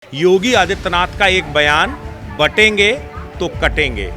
योगी आदित्यनाथ का एक बयान, बटेंगे तो कटेंगे,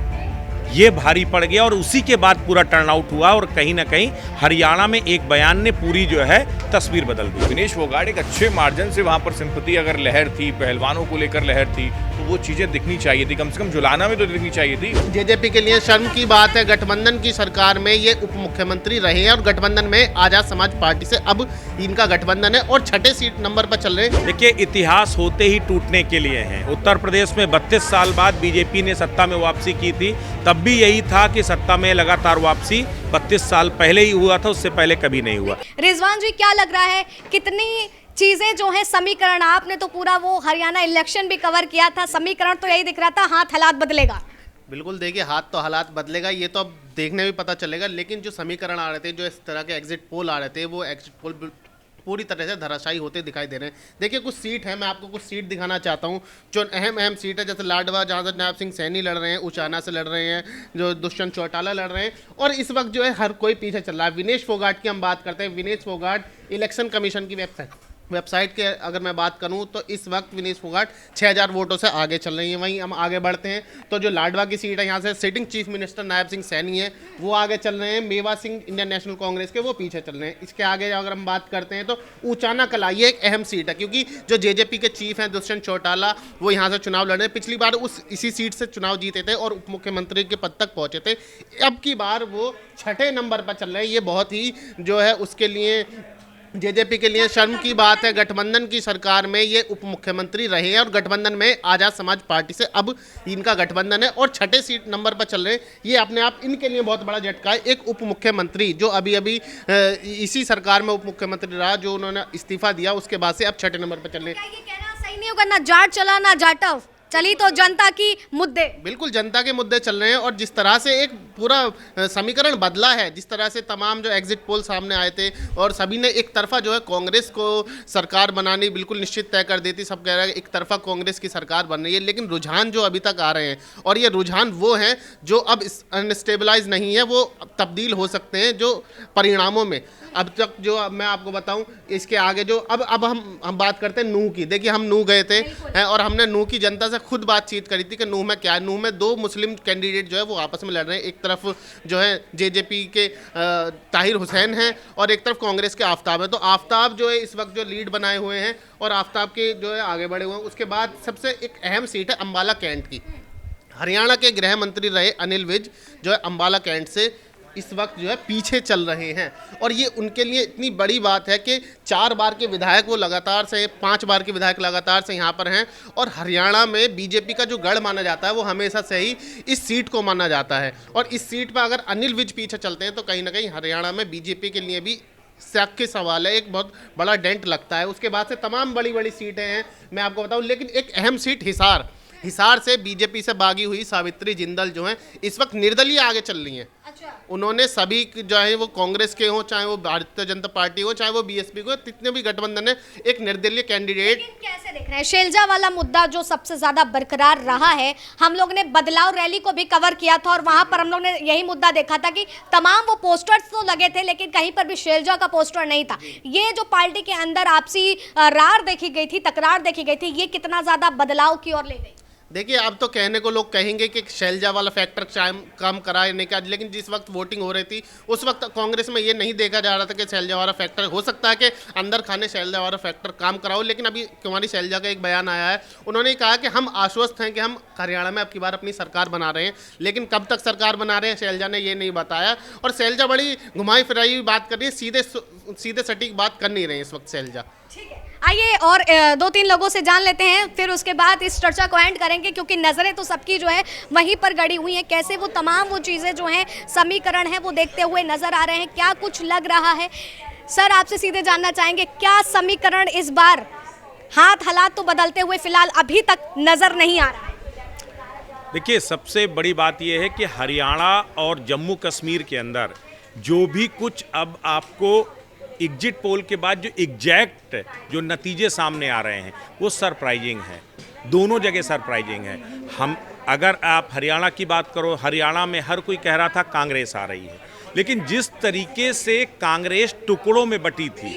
ये भारी पड़ गया और उसी के बाद पूरा टर्नआउट हुआ और कहीं ना कहीं हरियाणा में एक बयान ने पूरी जो है तस्वीर बदल दी। विनेश फोगाट एक अच्छे मार्जिन से वहां पर सिंपैथी अगर लहर थी, पहलवानों को लेकर लहर थी, तो वो चीजें दिखनी चाहिए थी, कम से कम जुलाना में तो दिखनी चाहिए थी। जेजेपी के लिए शर्म की बात है, गठबंधन की सरकार में ये उप मुख्यमंत्री रहे हैं और गठबंधन में आजाद समाज पार्टी से अब इनका गठबंधन है और छठे सीट नंबर पर चल रहे हैं। देखिए, इतिहास होते ही टूटने के लिए हैं। उत्तर प्रदेश में 32 साल बाद बीजेपी ने सत्ता में वापसी की थी, तब भी यही था कि सत्ता में लगातार वापसी 32 साल पहले ही हुआ था, उससे पहले कभी नहीं हुआ। रिजवान जी, क्या लग रहा है कितनी चीजें जो है समीकरण, आपने तो पूरा वो हरियाणा इलेक्शन भी कवर किया था, समीकरण तो यही दिख रहा था, हाथ हालात बदलेगा। बिल्कुल, देखिए हाथ तो हालात बदलेगा, ये तो अब देखने में पता चलेगा। लेकिन जो समीकरण आ रहे थे, जो इस तरह के एग्जिट पोल आ रहे थे, वो एग्जिट पोल पूरी तरह से धराशायी होते दिखाई दे रहे हैं। देखिए, कुछ सीट है, मैं आपको कुछ सीट दिखाना चाहता हूँ जो अहम सीट है, जैसे लाडवा जहाँ से नायब सिंह सैनी लड़ रहे हैं, उचाना से लड़ रहे हैं, जो दुष्यंत चौटाला लड़ रहे हैं, और इस वक्त जो है हर कोई पीछे चल रहा है। विनेश फोगाट की हम बात करते हैं। विनेश फोगाट इलेक्शन कमीशन की वेबसाइट के अगर मैं बात करूं तो इस वक्त विनेश फोगाट 6000 वोटों से आगे चल रही हैं। वहीं हम आगे बढ़ते हैं तो जो लाडवा की सीट है, यहाँ से sitting chief minister Nayab Singh Saini है, वो आगे चल रहे हैं। मेवा सिंह इंडियन नेशनल कांग्रेस के, वो पीछे चल रहे हैं। इसके आगे अगर हम बात करते हैं तो ऊचाना कला, ये एक अहम सीट है क्योंकि जो जेजेपी के चीफ हैं दुष्यंत चौटाला, वो यहाँ से चुनाव लड़ रहे हैं। पिछली बार इसी सीट से चुनाव जीते थे और उप मुख्यमंत्री के पद तक पहुँचे थे। अब की बार वो छठे नंबर पर चल रहे हैं। ये बहुत ही जो है उसके लिए, जेजेपी के लिए शर्म की बात है। गठबंधन की सरकार में ये उप मुख्यमंत्री रहे हैं और गठबंधन में आजाद समाज पार्टी से अब इनका गठबंधन है और छठे सीट नंबर पर चल रहे हैं। ये अपने आप इनके लिए बहुत बड़ा झटका है। एक उप मुख्यमंत्री जो अभी इसी सरकार में उप मुख्यमंत्री रहा, जो उन्होंने इस्तीफा दिया, उसके बाद से अब छठे नंबर पर चल रहे हैं। ये कहना सही नहीं होगा, ना जाट चला ना जाटव चली, तो जनता की मुद्दे, बिल्कुल जनता के मुद्दे चल रहे हैं। और जिस तरह से एक पूरा समीकरण बदला है, जिस तरह से तमाम जो एग्जिट पोल सामने आए थे और सभी ने एक तरफा जो है कांग्रेस को सरकार बनानी बिल्कुल निश्चित तय कर दी थी। सब कह रहे हैं एक तरफा कांग्रेस की सरकार बन रही है, लेकिन रुझान जो अभी तक आ रहे हैं, और ये रुझान वो हैं जो अब अनस्टेबलाइज नहीं है, वो तब्दील हो सकते हैं जो परिणामों में। अब तक जो मैं आपको बताऊं, इसके आगे जो अब हम बात करते हैं नूह की। देखिए, हम नूह गए थे और हमने नूह की जनता से खुद बातचीत करी थी कि नूह में क्या है। नूह में दो मुस्लिम कैंडिडेट जो है वो आपस में लड़ रहे हैं। एक तरफ जो है जेजेपी के ताहिर हुसैन हैं और एक तरफ कांग्रेस के आफ्ताब है। तो आफ्ताब जो है इस वक्त जो लीड बनाए हुए हैं और आफ्ताब के जो है आगे बढ़े हुए हैं। उसके बाद सबसे एक अहम सीट है अम्बाला कैंट की। हरियाणा के गृह मंत्री रहे अनिल विज जो है अम्बाला कैंट से इस वक्त जो है पीछे चल रहे हैं। और ये उनके लिए इतनी बड़ी बात है कि 4 बार के विधायक वो लगातार से, 5 बार के विधायक लगातार से यहाँ पर हैं। और हरियाणा में बीजेपी का जो गढ़ माना जाता है, वो हमेशा से ही इस सीट को माना जाता है। और इस सीट पर अगर अनिल विज पीछे चलते हैं तो कहीं ना कहीं हरियाणा में बीजेपी के लिए भी शक के सवाल है, एक बहुत बड़ा डेंट लगता है। उसके बाद से तमाम बड़ी बड़ी सीटें हैं, मैं आपको बताऊँ। लेकिन एक अहम सीट हिसार से बीजेपी से बागी हुई सावित्री जिंदल जो हैं इस वक्त निर्दलीय आगे चल रही हैं। अच्छा। उन्होंने सभी जो है वो कांग्रेस के हो, चाहे वो भारतीय जनता पार्टी हो, चाहे वो बीएसपी को, जितने भी गठबंधन है, एक निर्दलीय कैंडिडेट। कैसे देख रहे हैं शैलजा वाला मुद्दा जो सबसे ज्यादा बरकरार रहा है? हम लोग ने बदलाव रैली को भी कवर किया था और वहां पर हम लोग ने यही मुद्दा देखा था कि तमाम वो पोस्टर्स तो लगे थे, लेकिन कहीं पर भी शैलजा का पोस्टर नहीं था। ये जो पार्टी के अंदर आपसी रार देखी गई थी, तकरार देखी गई थी, ये कितना ज्यादा बदलाव की ओर ले गई? देखिए, अब तो कहने को लोग कहेंगे कि शैलजा वाला फैक्टर काम कराने का, लेकिन जिस वक्त वोटिंग हो रही थी उस वक्त कांग्रेस में ये नहीं देखा जा रहा था कि शैलजा वाला फैक्टर, हो सकता है कि अंदर खाने शैलजा वाला फैक्टर काम कराओ। लेकिन अभी कुमारी शैलजा का एक बयान आया है, उन्होंने कहा कि हम आश्वस्त हैं कि हम हरियाणा में अब की बार अपनी सरकार बना रहे हैं, लेकिन कब तक सरकार बना रहे हैं शैलजा ने ये नहीं बताया। और शैलजा बड़ी घुमाई फिराई बात कर रही है, सीधे सटीक बात कर नहीं रहे इस वक्त शैलजा। ठीक है, आइए और 2-3 लोगों से जान लेते हैं, फिर उसके बाद इस चर्चा को एंड करेंगे, क्योंकि नज़रें तो सबकी जो है वहीं पर गड़ी हुई हैं। कैसे वो तमाम वो चीज़ें जो हैं, समीकरण हैं, वो देखते हुए नज़र आ रहे हैं, क्या कुछ लग रहा है? सर, आपसे सीधे जानना चाहेंगे, क्या समीकरण इस बार, हाथ हालात तो बदलते हुए फिलहाल अभी तक नज़र नहीं आ रहा है? देखिए, सबसे बड़ी बात यह है कि हरियाणा और जम्मू कश्मीर के अंदर जो भी कुछ अब आपको एग्जिट पोल के बाद जो एग्जैक्ट जो नतीजे सामने आ रहे हैं, वो सरप्राइजिंग है। दोनों जगह सरप्राइजिंग है। हम अगर आप हरियाणा की बात करो, हरियाणा में हर कोई कह रहा था कांग्रेस आ रही है, लेकिन जिस तरीके से कांग्रेस टुकड़ों में बटी थी,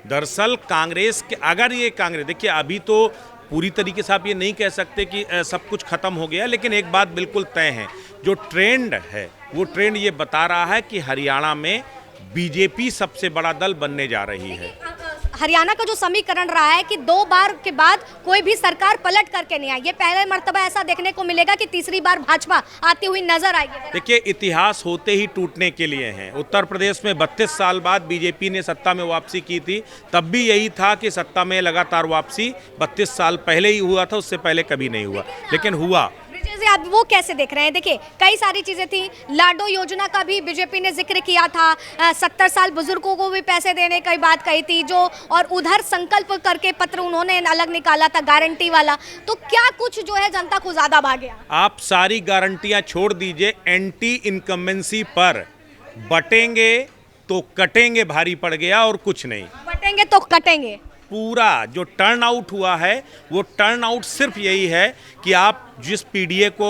दरअसल कांग्रेस के, अगर ये कांग्रेस, देखिए अभी तो पूरी तरीके से आप ये नहीं कह सकते कि सब कुछ खत्म हो गया, लेकिन एक बात बिल्कुल तय है, जो ट्रेंड है वो ट्रेंड ये बता रहा है कि हरियाणा में बीजेपी सबसे बड़ा दल बनने जा रही है। हरियाणा का जो समीकरण रहा है कि 2 बार के बाद कोई भी सरकार पलट करके नहीं आई, ये पहले मर्तबा ऐसा देखने को मिलेगा कि तीसरी बार भाजपा आती हुई नजर आएगी। देखिए, इतिहास होते ही टूटने के लिए हैं। उत्तर प्रदेश में 32 साल बाद बीजेपी ने सत्ता में वापसी की थी, तब भी यही था कि सत्ता में लगातार वापसी 32 साल पहले ही हुआ था, उससे पहले कभी नहीं हुआ, लेकिन हुआ। जी, आप वो कैसे देख रहे हैं? देखिए, कई सारी चीजें थी, लाडो योजना का भी बीजेपी ने जिक्र किया था, 70 साल बुजुर्गों को भी पैसे देने की बात कही थी जो, और उधर संकल्प करके पत्र उन्होंने अलग निकाला था गारंटी वाला। तो क्या कुछ जो है जनता को ज्यादा भाग गया? आप सारी गारंटियां छोड़ दीजिए, एंटी इनकम्बेंसी पर बटेंगे तो कटेंगे भारी पड़ गया और कुछ नहीं। बटेंगे तो कटेंगे। पूरा जो टर्न आउट हुआ है वो टर्न आउट सिर्फ यही है कि आप जिस पीडीए को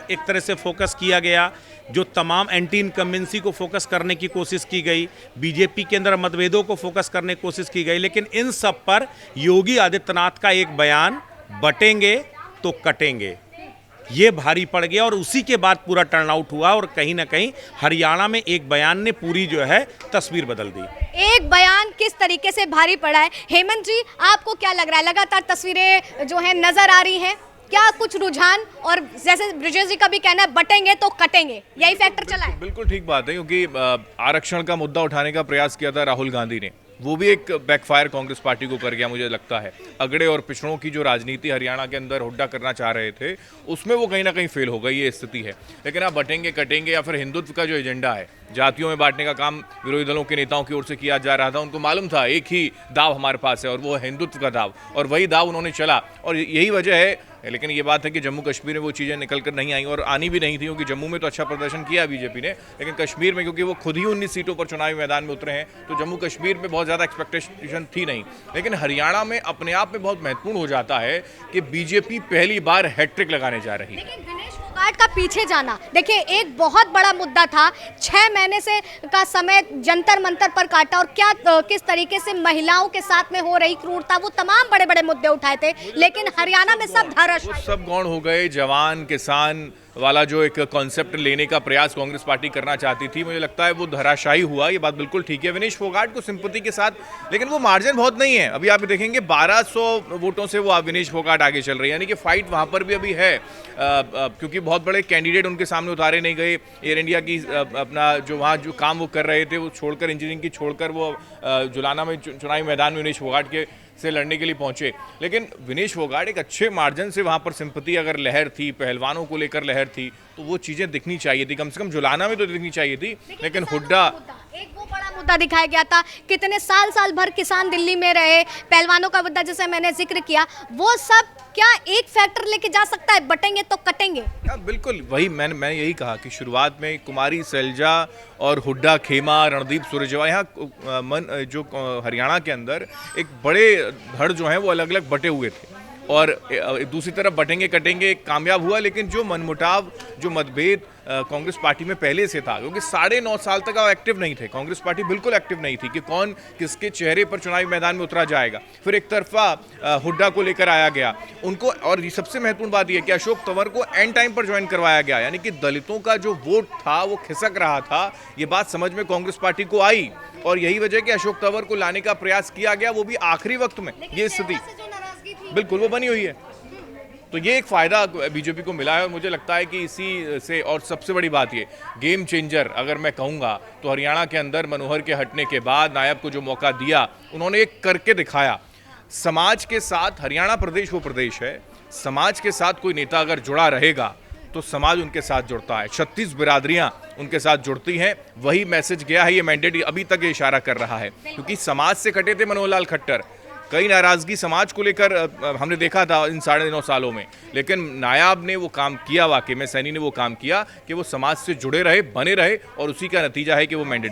एक तरह से फोकस किया गया, जो तमाम एंटी इनकम्बेंसी को फोकस करने की कोशिश की गई, बीजेपी के अंदर मतभेदों को फोकस करने की कोशिश की गई, लेकिन इन सब पर योगी आदित्यनाथ का एक बयान, बटेंगे तो कटेंगे, ये भारी पड़ गया और उसी के बाद पूरा टर्न आउट हुआ और कहीं ना कहीं हरियाणा में एक बयान ने पूरी जो है तस्वीर बदल दी। एक बयान किस तरीके से भारी पड़ा है? हेमंत जी, आपको क्या लग रहा है? लगातार तस्वीरें जो है नजर आ रही हैं, क्या कुछ रुझान, और जैसे ब्रिजेश जी का भी कहना है बटेंगे तो कटेंगे, यही फैक्टर चला है? बिल्कुल ठीक बात है, क्योंकि आरक्षण का मुद्दा उठाने का प्रयास किया था राहुल गांधी ने, वो भी एक बैकफायर कांग्रेस पार्टी को कर गया मुझे लगता है। अगड़े और पिछड़ों की जो राजनीति हरियाणा के अंदर हुड्डा करना चाह रहे थे, उसमें वो कहीं ना कहीं फेल हो गई, ये स्थिति है। लेकिन आप बटेंगे कटेंगे या फिर हिंदुत्व का जो एजेंडा है, जातियों में बांटने का काम विरोधी दलों के नेताओं की ओर से किया जा रहा था, उनको मालूम था एक ही दाव हमारे पास है और वो है हिंदुत्व का दाव, और वही दाव उन्होंने चला और यही वजह है। लेकिन ये बात है कि जम्मू कश्मीर में वो चीज़ें निकल कर नहीं आई और आनी भी नहीं थी, क्योंकि जम्मू में तो अच्छा प्रदर्शन किया बीजेपी ने, लेकिन कश्मीर में क्योंकि वो खुद ही 19 सीटों पर चुनावी मैदान में उतरे हैं, तो जम्मू कश्मीर में बहुत ज़्यादा एक्सपेक्टेशन थी नहीं। लेकिन हरियाणा में अपने आप में बहुत महत्वपूर्ण हो जाता है कि बीजेपी पहली बार हैट्रिक लगाने जा रही है। लेकिन विनेश फोगाट का पीछे जाना, देखिए, एक बहुत बड़ा मुद्दा था, 6 महीने से का समय जंतर मंतर पर काटा, और क्या किस तरीके से महिलाओं के साथ में हो रही क्रूरता, वो तमाम बड़े बड़े मुद्दे उठाए थे, लेकिन हरियाणा में सब धराशायी, सब गौण हो गए। जवान किसान वाला जो एक कॉन्सेप्ट लेने का प्रयास कांग्रेस पार्टी करना चाहती थी, मुझे लगता है वो धराशायी हुआ, ये बात बिल्कुल ठीक है। विनेश फोगाट को सिंपैथी के साथ, लेकिन वो मार्जिन बहुत नहीं है। अभी आप देखेंगे 1200 वोटों से वो विनेश फोगाट आगे चल रही है, यानी कि फाइट वहाँ पर भी अभी है, क्योंकि बहुत बड़े कैंडिडेट उनके सामने उतारे नहीं गए। एयर इंडिया की अपना जो वहाँ जो काम वो कर रहे थे, वो छोड़कर, इंजीनियरिंग की छोड़कर वो जुलाना में चुनावी मैदान में विनेश फोगाट के से लड़ने के लिए पहुंचे। लेकिन विनेश फोगाट एक अच्छे मार्जिन से वहां पर सिंपैथी अगर लहर थी, पहलवानों को लेकर लहर थी, तो वो चीजें दिखनी चाहिए थी, कम से कम जुलाना में तो दिखनी चाहिए थी। लेकिन हुड्डा एक वो बड़ा मुद्दा दिखाया गया था, कितने साल भर किसान दिल्ली में रहे, पहलवानों का मुद्दा जैसे मैंने जिक्र किया, वो सब क्या एक फैक्टर लेके जा सकता है, बटेंगे तो कटेंगे? बिल्कुल वही मैं यही कहा कि शुरुआत में कुमारी सैलजा और हुड्डा खेमा, रणदीप सुरजेवाला, यहाँ जो हरियाणा के अंदर एक बड़े धड़ जो हैं वो अलग अलग बटे हुए थे, और दूसरी तरफ बटेंगे कटेंगे कामयाब हुआ। लेकिन जो मनमुटाव, जो मतभेद कांग्रेस पार्टी में पहले से था, क्योंकि 9.5 साल तक वो एक्टिव नहीं थे, कांग्रेस पार्टी बिल्कुल एक्टिव नहीं थी कि कौन किसके चेहरे पर चुनावी मैदान में उतरा जाएगा। फिर एक तरफा हुड्डा को लेकर आया गया उनको, और सबसे महत्वपूर्ण बात यह कि अशोक तंवर को एंड टाइम पर ज्वाइन करवाया गया, यानी कि दलितों का जो वोट था वो खिसक रहा था, ये बात समझ में कांग्रेस पार्टी को आई, और यही वजह कि अशोक तंवर को लाने का प्रयास किया गया, वो भी आखिरी वक्त में। ये स्थिति बिल्कुल वो बनी हुई है, तो ये एक फायदा बीजेपी को मिला है, और मुझे लगता है कि इसी से, और सबसे बड़ी बात ये गेम चेंजर अगर मैं कहूँगा तो हरियाणा के अंदर मनोहर के हटने के बाद नायब को जो मौका दिया, उन्होंने एक करके दिखाया। समाज के साथ, हरियाणा प्रदेश वो प्रदेश है, समाज के साथ कोई नेता अगर जुड़ा रहेगा तो समाज उनके साथ जुड़ता है, 36 बिरादरियां उनके साथ जुड़ती हैं, वही मैसेज गया है, ये मैंडेट अभी तक ये इशारा कर रहा है, क्योंकि समाज से कटे थे मनोहर लाल खट्टर, कई नाराजगी समाज को लेकर हमने देखा था इन 9.5 सालों में, लेकिन नायाब ने वो काम किया, वाकई में सैनी ने वो काम किया कि वो समाज से जुड़े रहे, बने रहे, और उसी का नतीजा है कि वो मैंडेट।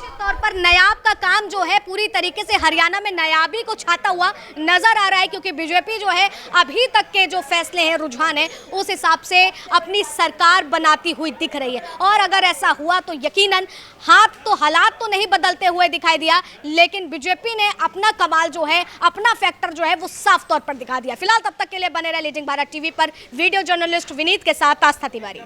निश्चित तौर पर नायाब का काम जो है पूरी तरीके से हरियाणा में नायाबी को छाता हुआ नजर आ रहा है, क्योंकि बीजेपी जो है अभी तक के जो फैसले हैं, रुझान है, उस हिसाब से अपनी सरकार बनाती हुई दिख रही है। और अगर ऐसा हुआ तो यकीनन हालात तो नहीं बदलते हुए दिखाई दिया, लेकिन बीजेपी ने अपना कमाल जो है, अपना फैक्टर जो है वो साफ तौर पर दिखा दिया। फिलहाल तब तक के लिए बने रहे लीडिंग भारत टीवी पर। वीडियो जर्नलिस्ट विनीत के साथ आस्था तिवारी।